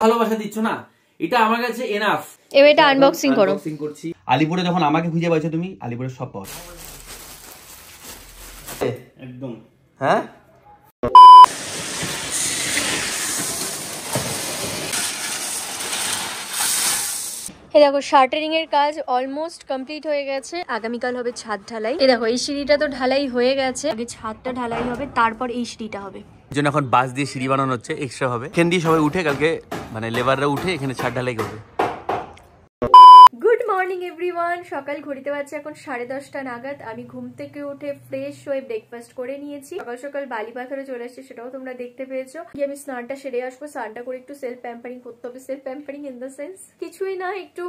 ভালোবাসা দিচ্ছ না, এটা আমার কাছে এনাফ। এবার এটা আনবক্সিং করো। আনবক্সিং করছি। আলিপুরে যখন আমাকে খুঁজে পাইছো তুমি, আলিপুরে সব পাওয়া একদম। হ্যাঁ এই দেখো শার্টারিং এর কাজ অলমোস্ট কমপ্লিট হয়ে গেছে। আগামীকাল হবে ছাদ ঢালাই। এই দেখো এই সিঁড়িটা তো ঢালাই হয়ে গেছে, আগে ছাদটা ঢালাই হবে, তারপর এই সিঁড়িটা হবে। এই জন্য এখন বাঁশ দিয়ে সিঁড়ি বানানো হচ্ছে, এক্সট্রা হবে। এখান দিয়ে সবাই উঠে কালকে মানে লেবাররা উঠে এখানে ছাদ ঢালাই করবে। Good morning everyone. সকাল ঘড়িতে বাজছে এখন 10:30 নাগাদ। আমি ঘুম থেকে উঠে ফ্রেশ হয়ে ব্রেকফাস্ট করে নিয়েছি। সকাল সকাল বালি পাথরে চলে আসছে, সেটাও তোমরা দেখতে পেয়েছো। আমি স্নানটা সেরে আসবো, স্নানটা করে একটু সেলফ প্যাম্পারিং করতে হবে। Self pampering in the sense কিছুই না, একটু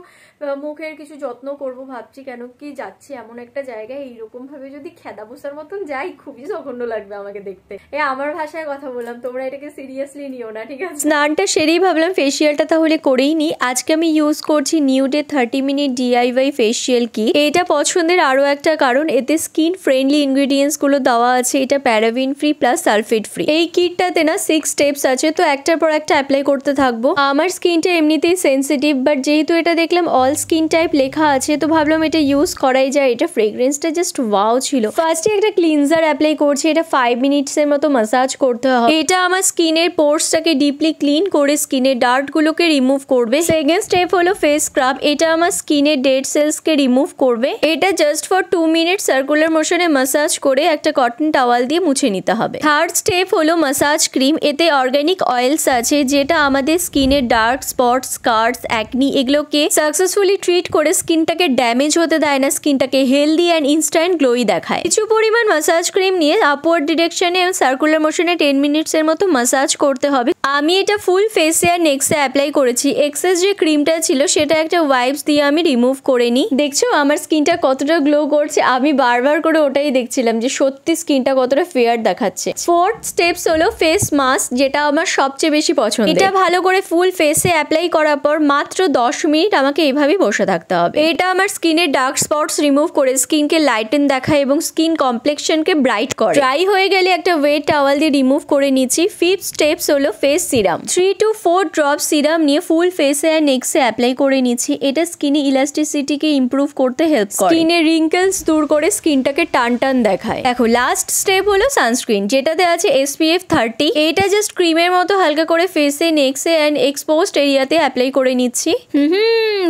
মুখের কিছু যত্ন করব ভাবছি। কেন কি যাচ্ছি এমন একটা জায়গায়, এইরকম ভাবে যদি খেদা বসার মতন যাই, খুবই জঘন্য লাগবে আমাকে দেখতে। আমার ভাষায় কথা বললাম, তোমরা এটাকে সিরিয়াসলি নিও না, ঠিক আছে? স্নানটা সেরেই ভাবলাম ফেসিয়ালটা তাহলে করেই নি। আজকে আমি ইউজ করছি নিউডে 30 মিনিট DIY ফেসিয়াল কিট। এটা পছন্দের আরো একটা কারণ, এতে স্কিন ফ্রেন্ডলি ইনগ্রেডিয়েন্টস গুলো দেওয়া আছে। এটা paraben free plus sulphate free. এই কিটটাতে না 6 স্টেপস আছে, তো একটার পর একটা অ্যাপ্লাই করতে থাকবো। আমার স্কিনটা এমনিতেই সেনসিটিভ, বাট যেহেতু এটা দেখলাম অল স্কিন টাইপ লেখা আছে, তো ভাবলাম এটা ইউজ করাই যায়। এটা ফ্রেগ্রেন্সটা জাস্ট ওয়াও ছিল। ফার্স্টে একটা ক্লিনজার অ্যাপ্লাই করছি, এটা 5 মিনিটস এর মতো মাসাজ করতে হবে। এটা আমার স্কিনের পোরসটাকে ডিপলি ক্লিন করে স্কিনের ডার্ট গুলোকে রিমুভ করবে। সেকেন্ড স্টেপ হলো ফেস স্ক্রাব। এটা আমার স্কিনের ডেড সেলস কে রিমুভ করবে। এটা জাস্ট ফর 2 মিনিট সার্কুলার মোশনে মাসাজ করে একটা কটন টাওয়াল দিয়ে মুছে নিতে হবে। থার্ড স্টেপ হলো মাসাজ ক্রিম। এতে অর্গানিক অয়েলস আছে, যেটা আমাদের স্কিনের ডার্ক স্পটস, স্কার্স, অ্যাকনি এগুলোকে সাকসেসফুলি ট্রিট করে স্কিনটাকে ড্যামেজ হতে দেয় না, স্কিনটাকে হেলদি অ্যান্ড ইনস্ট্যান্ট গ্লোই দেখায়। কিছু পরিমাণ মাসাজ ক্রিম নিয়ে আপওয়ার্ড ডিরেকশনে এবং সার্কুলার মোশনে 10 মিনিটস এর মতো মাসাজ করতে হবে। আমি এটা ফুল ফেসে আর নেক্সে অ্যাপ্লাই করেছি। এক্সেস যে ক্রিমটা ছিল সেটা একটা ওয়াইপস দিয়ে আমি রিমুভ করে নিই। দেখছো আমার স্কিনটা কতটা গ্লো করছে? আমি বারবার করে ওটাই দেখছিলাম যে সত্যি স্কিনটা কতটা ফেয়ার দেখাচ্ছে। ফোর্থ স্টেপস হলো ফেস মাস্ক, যেটা আমার সবচেয়ে বেশি পছন্দ। এটা ভালো করে ফুল ফেসে অ্যাপ্লাই করার পর মাত্র 10 মিনিট আমাকে এভাবেই বসে থাকতে হবে। এটা আমার স্কিনের ডার্ক স্পটস রিমুভ করে স্কিনকে লাইটেন দেখায় এবং স্কিন কমপ্লেক্সনকে ব্রাইট করে। ড্রাই হয়ে গেলে একটা ওয়েট টাওয়াল দিয়ে রিমুভ করে নিচ্ছি। ফিফথ স্টেপস হলো face serum. 3 to 4 drop serum নিয়ে ফুল ফেসে আর নেক্সে অ্যাপ্লাই করে নিচ্ছি। এটা স্কিনে ইলাস্টিসিটিকে ইমপ্রুভ করতে হেল্প করে, স্কিনের রিঙ্কেলস দূর করে স্কিনটাকে টান টান দেখায়। দেখো লাস্ট স্টেপ হলো সানস্ক্রিন, যেটাতে আছে SPF 30। এটা জাস্ট ক্রিমের মতো হালকা করে ফেসে, নেক্সে এন্ড এক্সপোজড এরিয়াতে অ্যাপ্লাই করে নিচ্ছি।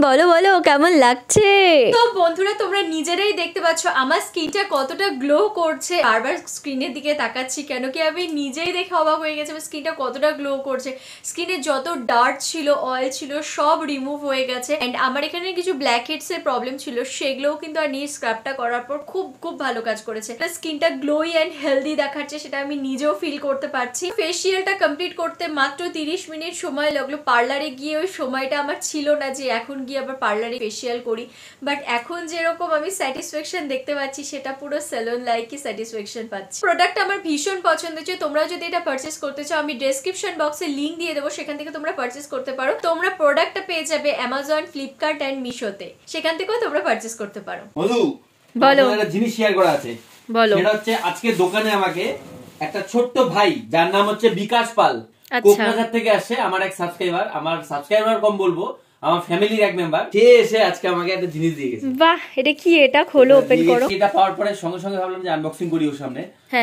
বলো বলো কেমন লাগছে? তো বন্ধুরা তোমরা নিজেরাই দেখতে পাচ্ছ আমার স্কিনটা কতটা গ্লো করছে। বারবার স্ক্রিনের দিকে তাকাচ্ছি কেন কি আমি নিজেই দেখে অবাক হয়ে গেছি স্কিনটা কতটা গ্লো করছে। স্কিনে যত ডার্ট ছিল, অয়েল ছিল, সব রিমুভ হয়ে গেছে। এন্ড আমার এখানে কিছু ব্ল্যাক হেডস এর প্রবলেম ছিল, সেগুলোও কিন্তু আর নিয়ে স্ক্রাবটা করার পর খুব খুব ভালো কাজ করেছে। স্কিনটা গ্লোই এন্ড হেলদি দেখাচ্ছে, সেটা আমি নিজেও ফিল করতে পারছি। ফেসিয়ালটা কমপ্লিট করতে মাত্র 30 মিনিট সময় লাগলো। পার্লারে গিয়ে ওই সময়টা আমার ছিল না যে এখন গিয়ে আবার পার্লারে ফেসিয়াল করি, বাট এখন যেরকম আমি স্যাটিসফ্যাকশন দেখতে পাচ্ছি সেটা পুরো সেলুন লাইকই স্যাটিসফ্যাকশন পাচ্ছি। প্রোডাক্ট আমার ভীষণ পছন্দ হয়েছে। তোমরা যদি এটা পারচেস করতে চাও আমি ডেসক্রিপশন বক্সে লিংক দিয়ে দেবো, সেখান থেকে তোমরা পারচেস করতে পারো। তোমরা প্রোডাক্টটা পেয়ে যাবে অ্যামাজন, ফ্লিপকার্ট এন্ড মিশোতে, সেখান থেকেও তোমরা পারচেস করতে পারো। বলো একটা জিনিস শেয়ার করা আছে, বলো। সেটা হচ্ছে আজকে দোকানে আমাকে একটা ছোট্ট ভাই, যার নাম হচ্ছে বিকাশ পাল, কোকরাঝার থেকে আসে, আমার এক সাবস্ক্রাইবার, আমার সাবস্ক্রাইবার কম বলবো, আমার ফ্যামিলির এক মেম্বার। সে এসে আজকে আমাকে একটা জিনিস দিয়ে গেছে। বাহ, এটা কি? এটা খোলো, ওপেন করো। এটা পাওয়ার পরে সঙ্গে সঙ্গে ভাবলাম যে আনবক্সিং করি ওর সামনে।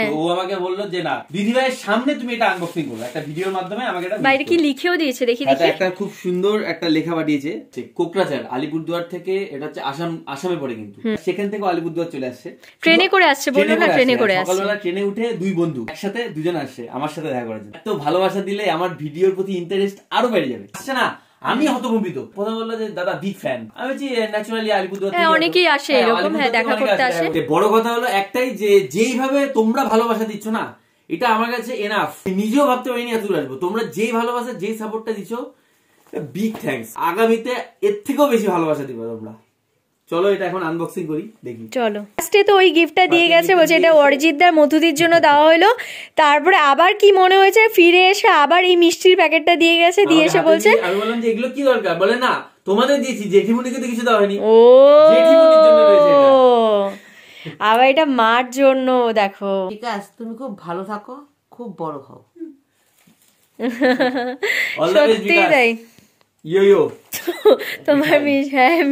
তো ও আমাকে বললো যে না, দিদি ভাইয়ের সামনে তুমি এটা আনবক্সিং করো, একটা ভিডিওর মাধ্যমে আমাকে এটা। বাইরে কি লিখেও দিয়েছে দেখি দেখি। একটা খুব সুন্দর একটা লেখা পাঠিয়েছে, কোকরাঝার আলিপুরদুয়ার থেকে। এটা হচ্ছে আসামে পড়ে, কিন্তু সেখান থেকে আলিপুরদুয়ার চলে আসছে, ট্রেনে করে আসছে। বললো না ট্রেনে করে আসছে। সকালবেলা ট্রেনে উঠে দুই বন্ধু একসাথে দুজন আসছে আমার সাথে দেখা করার জন্য। এত ভালোবাসা দিলে আমার ভিডিওর প্রতি ইন্টারেস্ট আরো বেড়ে যাবে। আসছে না, আমি হতভম্বিত। প্রথম বললো যে দাদা বিগ ফ্যান। আমি বলছি ন্যাচারালি আলিপুরদুয়ার থেকে অনেকেই আসে এরকম, হ্যাঁ দেখা করতে আসে। বড় কথা হলো একটাই, যে যেইভাবে তোমরা ভালোবাসা দিচ্ছ না, এটা আমার কাছে এনাফ। নিজেও ভাবতে পারিনি এত দূর আসবো। তোমরা যেই ভালোবাসা, যেই সাপোর্টটা দিচ্ছ, বিগ থ্যাঙ্কস। আগামীতে এর থেকেও বেশি ভালোবাসা দিবে তোমরা। চলো এটা এখন আনবক্সিং করি, দেখি। চলো। ফার্স্টে তো ওই গিফটটা দিয়ে গেছে, বলছে এটা অরিজিৎদার মধুদির জন্য দেওয়া হলো। তারপরে আবার কি মনে হয়েছে, ফিরে এসে আবার এই মিষ্টির প্যাকেটটা দিয়ে গেছে। দিয়ে এসে বলছে, আমি বললাম যে এগুলো কি দরকার? বলে না তোমাদের দিয়েছি, জেঠিমণিকে তো কিছু দেওয়া হয়নি। ও জেঠিমণির জন্য রয়েছে এটা। আবার এটা মার জন্য। দেখো ঠিক আছে, তুমি খুব ভালো থাকো, খুব বড় হও। সত্যি তাই। ইয়ো তোমার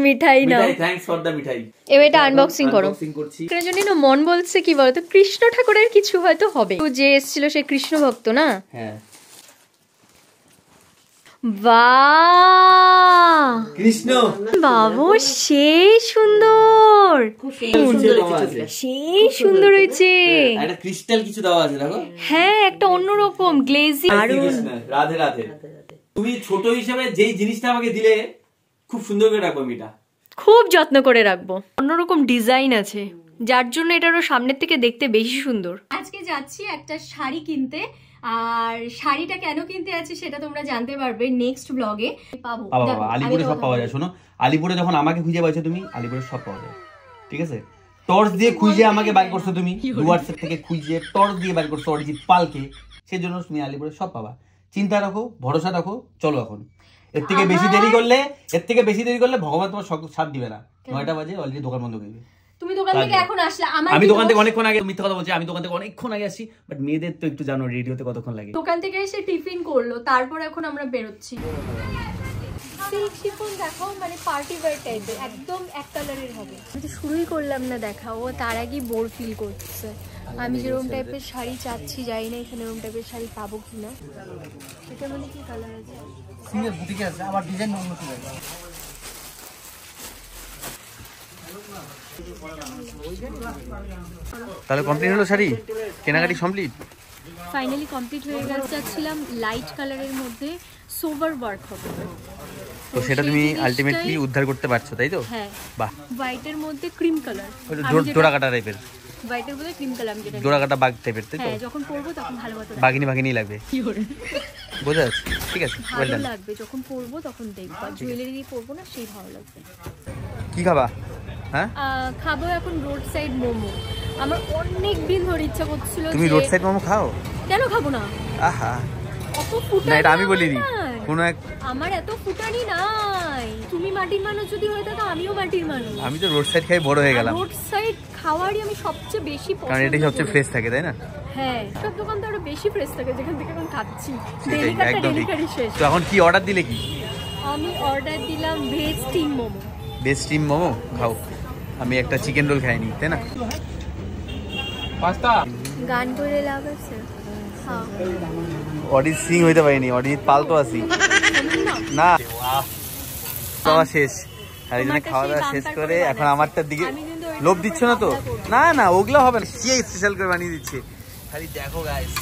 মিঠাই না, থ্যাঙ্কস ফর দা মিঠাই। এবার এটা আনবক্সিং করো। এর জন্য না মন বলছে কি বলতো, কৃষ্ণ ঠাকুরের কিছু হয়তো হবে। যে এসেছিল সে কৃষ্ণ ভক্ত না? হ্যাঁ। বাহ কৃষ্ণ বাবু সেই সুন্দর, সেই সুন্দর হয়েছে। একটা ক্রিস্টাল কিছু দেওয়া আছে দেখো। হ্যাঁ একটা অন্যরকম গ্লেজি। রাধে রাধে। তুমি ছোট হিসেবে যেই জিনিসটা আমাকে দিলে খুব সুন্দর করে রাখবো, এটা খুব যত্ন করে রাখবো। অন্যরকম ডিজাইন আছে যার জন্য এটারও সামনের থেকে দেখতে বেশি সুন্দর। আজকে যাচ্ছি একটা শাড়ি কিনতে, আর শাড়িটা কেন কিনতে যাচ্ছি সেটা তোমরা জানতে পারবে নেক্সট ব্লগে। পাবো আলিপুরে সব পাওয়া যায়। শোনো, আলিপুরে যখন আমাকে খুঁজে পাইছো তুমি, আলিপুরে সব পাওয়া যায়, ঠিক আছে? টর্চ দিয়ে খুঁজে আমাকে বাইর করছো তুমি, ডুয়ার্সের থেকে খুঁজে টর্চ দিয়ে বাইর করছো অরিজিৎ পালকে, সেজন্য তুমি আলিপুরে সব পাবা। চিন্তা রাখো, ভরসা রাখো, চলো এখন। এর থেকে বেশি দেরি করলে ভগবান তোমার সাথ দিবে না। 9টা বাজে, অলরেডি দোকান বন্ধ করে দিবে। তুমি দোকান থেকে এখন আসলে, আমি দোকান থেকে অনেকক্ষণ আগে, মিথ্যা কথা বলছি, আমি দোকান থেকে অনেকক্ষণ আগে আসি, বাট মেয়েদের তো একটু জানো রেডিওতে কতক্ষণ লাগে। দোকান থেকে এসে টিফিন করলো, তারপর এখন আমরা বেরোচ্ছি। সিল্ক শিফন দেখাও, মানে পার্টি ওয়্যার টাইপের, একদম এক কালারের হবে। আমি তো শুরুই করলাম না দেখা, ও তার আগেই বোর ফিল করছে। আমি যেরকম টাইপের শাড়ি চাচ্ছি, যাই না এখানে এরকম টাইপের শাড়ি পাবো কিনা। এটা মানে কি কালার আছে? সিঙ্গেল বুটিকে আছে, আবার ডিজাইন অন্য চলে যায়। তাহলে কমপ্লিট হলো শাড়ি কেনাকাটি কমপ্লিট? ফাইনালি কমপ্লিট হয়ে গেছে। চাচ্ছিলাম লাইট কালারের মধ্যে সোভার ওয়ার্ক হবে, তো সেটা তুমি আলটিমেটলি উদ্ধার করতে পারছো, তাই তো? হ্যাঁ। বাহ। হোয়াইটের মধ্যে ক্রিম কালার, জোড়া কাটা টাইপের, হোয়াইটের মধ্যে ক্রিম কালার, যেটা জোড়া কাটা বাগ টাইপের, তাই তো? হ্যাঁ, যখন পরবো তখন ভালো মতো বাগিনি লাগবে, কি করে বোঝা যাচ্ছে? ঠিক আছে, ভালো লাগবে যখন পরবো, তখন দেখবা। জুয়েলারি দিয়ে পরবো না, সেই ভালো লাগবে। কি খাবা? হ্যাঁ, খাবো এখন রোড সাইড মোমো। আমার অনেক দিন ধরে ইচ্ছা করছিল। তুমি রোড সাইড মোমো খাও? কেন খাবো না? আহা, অত ফুটানি না, এটা আমি বলিনি, কোন এক, আমার এত ফুটানি নাই। তুমি মাটির মানুষ যদি হয়ে থাকো, আমিও মাটির মানুষ। আমি তো রোড সাইড খাই বড় হয়ে গেলাম। রোড সাইড খাওয়ারই আমি সবচেয়ে বেশি পছন্দ, কারণ এটাই সবচেয়ে ফ্রেশ থাকে, তাই না? হ্যাঁ, সব দোকান তো আরো বেশি ফ্রেশ থাকে যেখান থেকে এখন খাচ্ছি। ডেলিকারি শেষ। তো এখন কি অর্ডার দিলে? কি আমি অর্ডার দিলাম veg steam momo. Veg steam momo খাও, আমি একটা চিকেন রোল খাইনি, তাই না? পাস্তা গান করে লাভ আছে? হ্যাঁ, অডিট সিং হইতে পারিনি, অডিট পাল তো আছি না। খাওয়া শেষ, আর এই জন্য খাওয়া দাওয়া শেষ করে এখন আমারটার দিকে লোভ দিচ্ছ না তো? না না, ওগুলো হবে না, কি স্পেশাল করে বানিয়ে দিচ্ছে। খালি দেখো গাইস,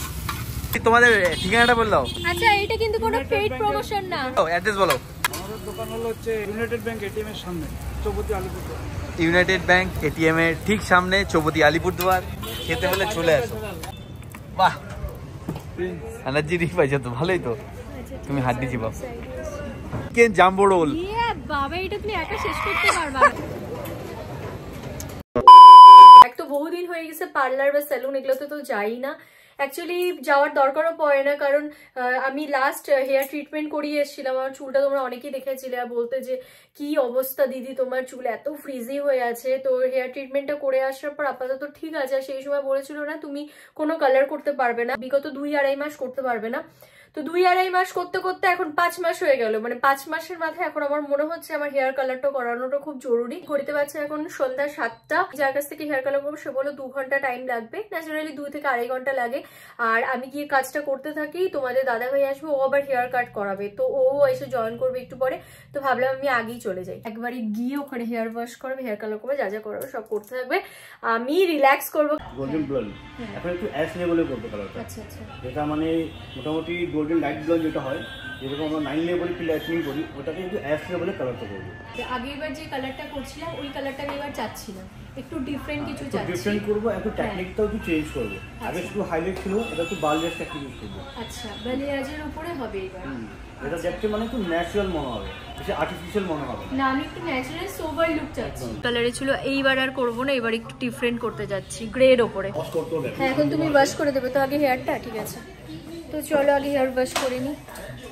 তোমাদের ঠিকানাটা বল দাও। আচ্ছা, এটা কিন্তু কোনো পেইড প্রমোশন না। অ্যাড্রেস বলো। আমাদের দোকান হলো হচ্ছে ইউনাইটেড ব্যাংক এটিএম এর সামনে, চৌপতি আলিপুরদুয়ার। ইউনাইটেড ব্যাংক এটিএম এর ঠিক সামনে, চৌপতি আলিপুরদুয়ার। খেতে হলে চলে আসো। বাহ, এনার্জি রিফ পাইছো তো, ভালোই তো। তুমি হাত দিছি বাপ, কে জাম্বো রোল। ইয়ে বাবা, এটা তুমি একা শেষ করতে পারবা? এক তো বহুদিন হয়ে গেছে পার্লার বা সেলুন এগুলোতে তো যাই না। অ্যাকচুয়ালি যাওয়ার দরকারও পড়ে না, কারণ আমি লাস্ট হেয়ার ট্রিটমেন্ট করিয়ে এসেছিলাম। আমার চুলটা তোমরা অনেকেই দেখেছিলে আর বলতে যে কি অবস্থা দিদি, তোমার চুল এত ফ্রিজি হয়ে আছে। তো হেয়ার ট্রিটমেন্টটা করে আসার পর আপাতত ঠিক আছে। আর সেই সময় বলেছিল না তুমি কোনো কালার করতে পারবে না, বিগত 2-2.5 মাস করতে পারবে না। তো 2-2.5 মাস করতে করতে এখন 5 মাস হয়ে গেল। মানে 5 মাসের মাথায় এখন আমার মনে হচ্ছে আমার হেয়ার কালারটা করানোটা খুব জরুরি। ঘড়িতে পারছে এখন সন্ধ্যা 7টা। যার কাছ থেকে হেয়ার কালার করবো সে বলো 2 ঘন্টা টাইম লাগবে, ন্যাচারালি 2 থেকে 2.5 ঘন্টা লাগে। আর আমি গিয়ে কাজটা করতে থাকি, তোমাদের দাদা ভাই আসবে, ও আবার হেয়ার কাট করাবে, তো ও এসে জয়েন করবে একটু পরে। তো ভাবলাম আমি আগেই চলে যাই, একবারই গিয়ে ওখানে হেয়ার ওয়াশ করবে, হেয়ার কালার করবে, যা যা করাবে সব করতে থাকবে, আমি রিল্যাক্স করবো। গোল্ডেন ব্লন্ড এখন একটু অ্যাশ লেভেলে করতে কালারটা। আচ্ছা আচ্ছা, যেটা মানে মোটামুটি গোল্ডেন লাইট ব্লন্ড যেটা হয়, যেরকম আমরা 9 লেভেলে ফিলাইটিং করি, ওটাকে কিন্তু অ্যাশ লেভেলে কালারটা করবো। আগেরবার যে কালারটা করছিলাম ওই কালারটা আমি এবার চাচ্ছি না, একটু ডিফারেন্ট কিছু চাচ্ছি। ডিফারেন্ট করবো, একটু টেকনিকটাও একটু চেঞ্জ করবো। আগে শুধু হাইলাইট ছিল, এটা একটু বালরেজ টেকনিক ইউজ করবো। আচ্ছা, বালিয়াজের উপরে হবে এবার। এটা দেখতে মানে একটু ন্যাচারাল মনে হবে, বেশি আর্টিফিশিয়াল মনে হবে না। আমি একটু ন্যাচারাল সোবার লুক চাচ্ছি। কালারে ছিল, এইবার আর করবো না, এবার একটু ডিফারেন্ট করতে যাচ্ছি গ্রেড উপরে। ওয়াশ করতে হবে। হ্যাঁ, এখন তুমি ওয়াশ করে দেবে তো আগে হেয়ারটা? ঠিক আছে, তো চলো আগে হেয়ার ওয়াশ করে নিই।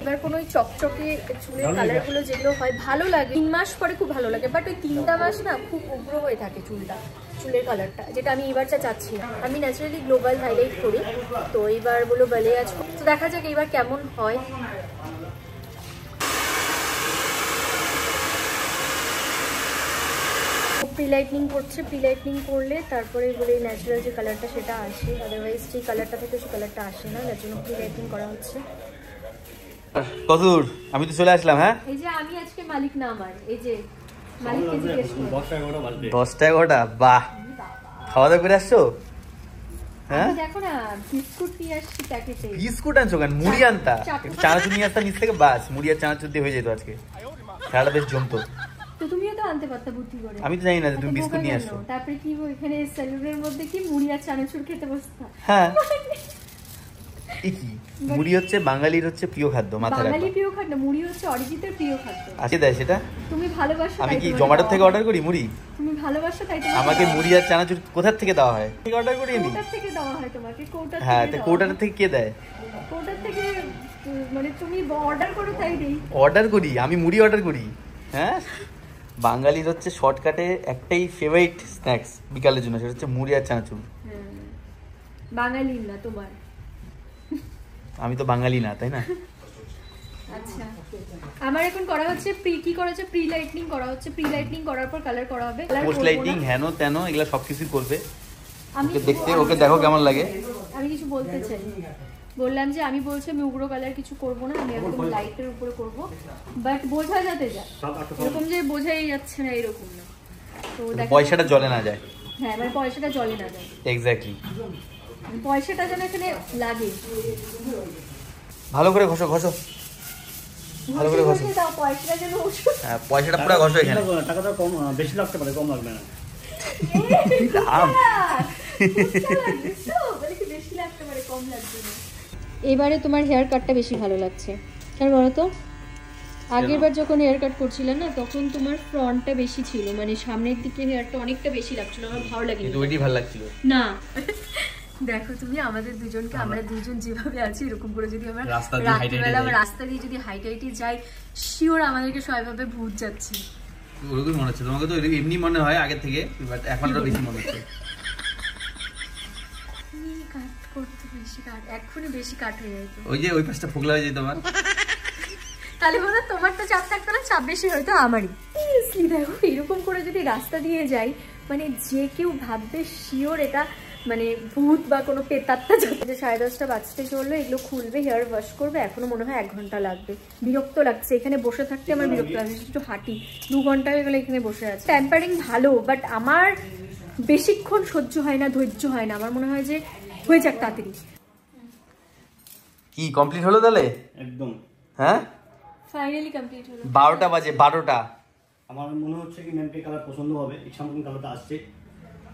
এবার কোনো ওই চকচকে চুলের কালারগুলো যেগুলো হয় ভালো লাগে 3 মাস পরে খুব ভালো লাগে, বাট ওই 3টা মাস না খুব উগ্র হয়ে থাকে চুলের কালারটা, যেটা আমি এবারটা চাচ্ছি না। আমি ন্যাচারালি গ্লোবাল হাইলাইট করি, তো এইবার বলো বালিয়াজ, তো দেখা যাক এবার কেমন হয়। প্রিলাইটনিং করছে, প্রিলাইটনিং করলে তারপরে বলে ন্যাচারাল যে কালারটা সেটা আসে, আদারওয়াইজ যে কালারটা থেকে সেই কালারটা আসে না, যার জন্য প্রিলাইটনিং করা হচ্ছে। কতদূর? আমি তো চলে আসলাম। হ্যাঁ, এই যে আমি আজকে মালিক না, আমার এই যে মালিককে জিজ্ঞেস করো। 10টা 11টা, বাহ, খাওয়া দাওয়া করে আসছো? হ্যাঁ দেখো না, বিস্কুট নিয়ে আসছি প্যাকেটে। বিস্কুট আনছো কেন? মুড়ি আনতা, একটু চানাচুর নিয়ে আসতা নিচ থেকে, বাস মুড়ি আর চানাচুর দিয়ে হয়ে যেত আজকে, খেলাটা বেশ জমতো। তো তুমিও তো আনতে পারতা বুদ্ধি করে। আমি তো জানি না যে তুমি বিস্কুট নিয়ে আসছো। তারপরে কি এখানে সেলুনের মধ্যে কি মুড়ি আর চানাচুর খেতে বসতা? হ্যাঁ, কি মুড়ি হচ্ছে বাঙালির হচ্ছে প্রিয় খাদ্য, মাথায় রাখো। বাঙালি প্রিয় খাদ্য, মুড়ি হচ্ছে অরিজিতের প্রিয় খাদ্য। আজকে দেয় সেটা তুমি ভালোবাসো। আমি কি জোম্যাটো থেকে অর্ডার করি মুড়ি? তুমি ভালোবাসো তাই আমাকে মুড়ি আর চানাচুর কোথা থেকে দেওয়া হয়? থেকে অর্ডার করি আমি। কোথা থেকে দেওয়া হয় তোমাকে? কোটা। হ্যাঁ, তো কোটার থেকে কে দেয়? কোটা থেকে মানে তুমি অর্ডার করো তাই দেই। অর্ডার করি আমি, মুড়ি অর্ডার করি। হ্যাঁ, বাঙালির হচ্ছে শর্টকাটে একটাই ফেভারিট স্ন্যাক্স বিকালের জন্য, সেটা হচ্ছে মুড়ি আর চানাচুর। বাঙালির না তোমার? আমি তো বাঙালি না, তাই না? আচ্ছা, আমার এখন করা হচ্ছে কি করা হচ্ছে, প্রি লাইটনিং করা হচ্ছে। প্রি লাইটনিং করার পর কালার করা হবে। পোস্ট লাইটিং হেন তেন এগুলা সবকিছু করবে। ওকে দেখতে, ওকে দেখো কেমন লাগে। আমি কিছু বলতে চাই, বললাম যে আমি বলছি আমি উগ্র কালার কিছু করব না, আমি একদম লাইটের উপরে করব, বাট বোঝা যাতে যায়, এরকম যে বোঝাই যাচ্ছে না এরকম না। তো পয়সাটা জলে না যায়। হ্যাঁ, মানে পয়সাটা জলে না যায়। এক্স্যাক্টলি, পয়সাটা যেন এখানে লাগে। ভালো করে ঘষো ঘষো, ভালো করে ঘষো। পয়সাটা যেন হ্যাঁ, পয়সাটা পুরো ঘষো এখানে। টাকাটা কম বেশি লাগতে পারে, কম লাগবে না। এবারে তোমার হেয়ার কাটটা বেশি ভালো লাগছে কেন বলো তো? আগের বার যখন হেয়ার কাট করছিলে না, তখন তোমার ফ্রন্টটা বেশি ছিল, মানে সামনের দিকে হেয়ারটা অনেকটা বেশি লাগছিল, আমার ভালো লাগেনি। কিন্তু ওইটাই ভালো লাগছিল না। দেখো তুমি আমাদের দুজনকে, আমরা দুজন যেভাবে আছি এরকম করে যদি আমরা রাস্তা দিয়ে যদি হাইটাইটে যাই, শিওর আমাদেরকে সবাই ভাবে ভূত যাচ্ছে। ওরকমই মনে হচ্ছে তোমাকে, তো এমনি মনে হয় আগে থেকে, বাট এখন আরো বেশি মনে হচ্ছে। কাট করতে বেশি কাট, এখনই বেশি কাট হয়ে যায়। ওই যে ওই পাশটা ফোকলা হয়ে যেত আমার। তাহলে বলো তোমার তো চাপ থাকতো না, চাপ বেশি হয়তো আমারই। দেখো এরকম করে যদি রাস্তা দিয়ে যাই, মানে যে কেউ ভাববে শিওর এটা মানে ভূত বা কোনো পেতাত্তা যাচ্ছে। 10:30 বাজতে চললো, এগুলো খুলবে, হেয়ার ওয়াশ করবে, এখনো মনে হয় 1 ঘন্টা লাগবে। বিরক্ত লাগছে এখানে বসে থাকতে, আমার বিরক্ত লাগছে, একটু হাঁটি। 2 ঘন্টা হয়ে গেলে এখানে বসে আছে। ট্যাম্পারিং ভালো, বাট আমার বেশিক্ষণ সহ্য হয় না, ধৈর্য হয় না। আমার মনে হয় যে হয়ে যাক তাড়াতাড়ি। কি কমপ্লিট হলো তাহলে? একদম। হ্যাঁ, ফাইনালি কমপ্লিট হলো। 12টা বাজে, 12টা। আমার মনে হচ্ছে কি ম্যামকে কালার পছন্দ হবে, ইচ্ছা মতন কালারটা আসছে।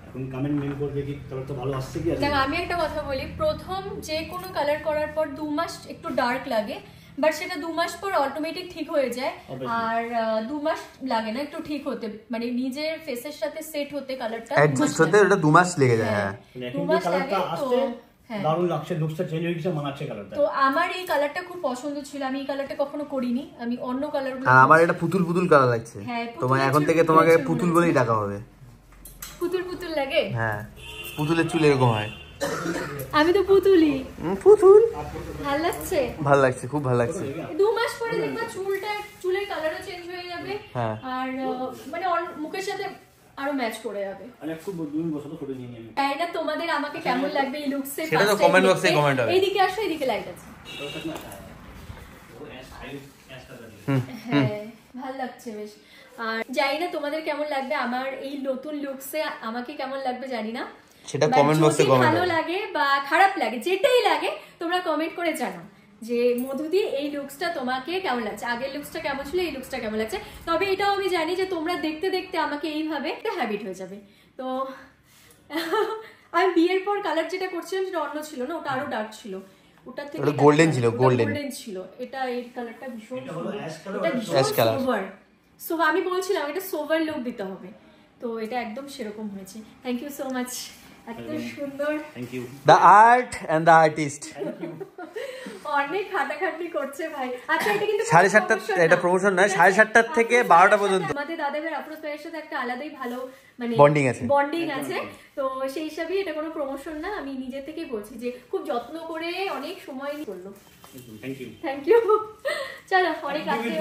এখন কমেন্ট মেল করবে কি কালারটা ভালো আসছে কি। দেখো আমি একটা কথা বলি, প্রথম যে কোনো কালার করার পর 2 মাস একটু ডার্ক লাগে, বাট সেটা 2 মাস পর অটোমেটিক ঠিক হয়ে যায়। আর 2 মাস লাগে না একটু ঠিক হতে, মানে নিজের ফেসের সাথে সেট হতে, কালারটা অ্যাডজাস্ট হতে ওটা 2 মাস লেগে যায়। হ্যাঁ, 2 মাস লাগে। তো দারুণ লাগছে, লুকসটা চেঞ্জ হয়ে গেছে, মানাচ্ছে কালারটা। তো আমার এই কালারটা খুব পছন্দ ছিল, আমি এই কালারটা কখনো করিনি, আমি অন্য কালারগুলো। আমার এটা পুতুল পুতুল কালার লাগছে। তোমার এখন থেকে তোমাকে পুতুল বলেই ডাকা হবে। পুতুল পুতুল লাগে? হ্যাঁ, পুতুলের চুল এরকম হয়। আমি তো পুতুলি। পুতুল ভালো লাগছে, ভালো লাগছে, খুব ভালো লাগছে। 2 মাস পরে দেখবা চুলের কালারও চেঞ্জ হয়ে যাবে, আর মানে মুখের সাথে আরো ম্যাচ করে যাবে। আমি খুব 2 বছর ধরে নিয়ে নিই। তাই না? তোমাদের আমাকে কেমন লাগবে এই লুকসে সেটা তো কমেন্ট বক্সে কমেন্ট হবে। এইদিকে আসো, এইদিকে লাইট আছে। হ্যাঁ, ভালো লাগছে বেশ। আর জানি না তোমাদের কেমন লাগবে আমার এই নতুন লুকসে, আমাকে কেমন লাগবে জানি না, সেটা কমেন্ট বক্সে কমেন্ট। ভালো লাগে বা খারাপ লাগে, যেটাই লাগে তোমরা কমেন্ট করে জানাও যে মধুদি এই লুকসটা তোমাকে কেমন লাগছে, আগের লুকসটা কেমন ছিল, এই লুকসটা কেমন লাগছে। তবে এটাও আমি জানি যে তোমরা দেখতে দেখতে আমাকে এইভাবে একটা হ্যাবিট হয়ে যাবে। তো আমি বিয়ের পর কালার যেটা করছিলাম সেটা অন্য ছিল না, ওটা আরো ডার্ক ছিল, ওটা থেকে গোল্ডেন ছিল, গোল্ডেন ছিল। এটা এই কালারটা ভীষণ সোভার, সো আমি বলছিলাম এটা সোভার লুক দিতে হবে, তো এটা একদম সেরকম হয়েছে। থ্যাংক ইউ সো মাচ এত সুন্দর। Thank you. The art and the artist. অনেক খাটাখাটনি করছে ভাই। আচ্ছা এটা কিন্তু 7:30 এটা প্রমোশন নয়, 7:30 থেকে 12টা পর্যন্ত আমাদের দাদা ভাই আফরোজ ভাইয়ের সাথে একটা আলাদাই ভালো মানে বন্ডিং আছে। তো সেই হিসাবেই এটা কোনো প্রমোশন না, আমি নিজে থেকে বলছি যে খুব যত্ন করে অনেক সময় নিয়ে করলো। Thank you. চলো অনেক রাত্রে